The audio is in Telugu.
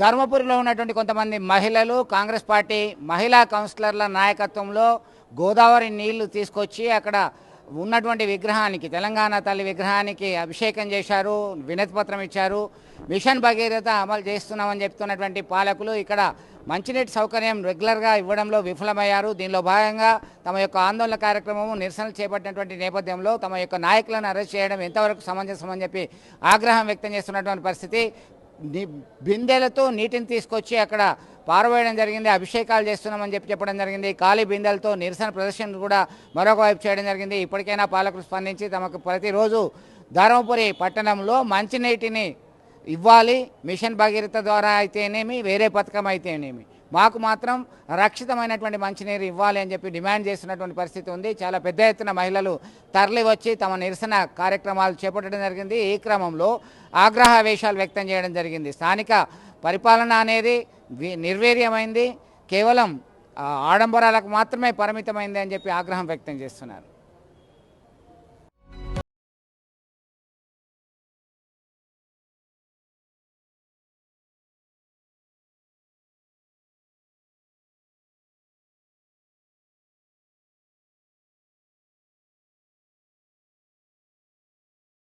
ధర్మపురిలో ఉన్నటువంటి కొంతమంది మహిళలు కాంగ్రెస్ పార్టీ మహిళా కౌన్సిలర్ల నాయకత్వంలో గోదావరి నీళ్లు తీసుకొచ్చి అక్కడ ఉన్నటువంటి విగ్రహానికి, తెలంగాణ తల్లి విగ్రహానికి అభిషేకం చేశారు, వినతి పత్రం ఇచ్చారు. మిషన్ భగీరథ అమలు చేస్తున్నామని చెప్తున్నటువంటి పాలకులు ఇక్కడ మంచినీటి సౌకర్యం రెగ్యులర్గా ఇవ్వడంలో విఫలమయ్యారు. దీనిలో భాగంగా తమ యొక్క ఆందోళన కార్యక్రమము నిరసనలు చేపట్టినటువంటి నేపథ్యంలో తమ యొక్క నాయకులను అరెస్ట్ చేయడం ఎంతవరకు సమంజసమని చెప్పి ఆగ్రహం వ్యక్తం చేస్తున్నటువంటి పరిస్థితి. బిందెలతో నీటిని తీసుకొచ్చి అక్కడ పారవేయడం జరిగింది, అభిషేకాలు చేస్తున్నామని చెప్పడం జరిగింది. ఖాళీ బిందెలతో నిరసన ప్రదర్శన కూడా మరొక వైపు చేయడం జరిగింది. ఇప్పటికైనా పాలకులు స్పందించి తమకు ప్రతిరోజు ధర్మపురి పట్టణంలో మంచినీటిని ఇవ్వాలి. మిషన్ భగీరథ ద్వారా అయితేనేమి, వేరే పథకం అయితేనేమి, మాకు మాత్రం రక్షితమైనటువంటి మంచినీరు ఇవ్వాలి అని చెప్పి డిమాండ్ చేస్తున్నటువంటి పరిస్థితి ఉంది. చాలా పెద్ద ఎత్తున మహిళలు తరలి వచ్చి తమ నిరసన కార్యక్రమాలు చేపట్టడం జరిగింది. ఈ క్రమంలో ఆగ్రహావేశాలు వ్యక్తం చేయడం జరిగింది. స్థానిక పరిపాలన అనేది నిర్వీర్యమైంది, కేవలం ఆడంబరాలకు మాత్రమే పరిమితమైంది అని చెప్పి ఆగ్రహం వ్యక్తం చేస్తున్నారు.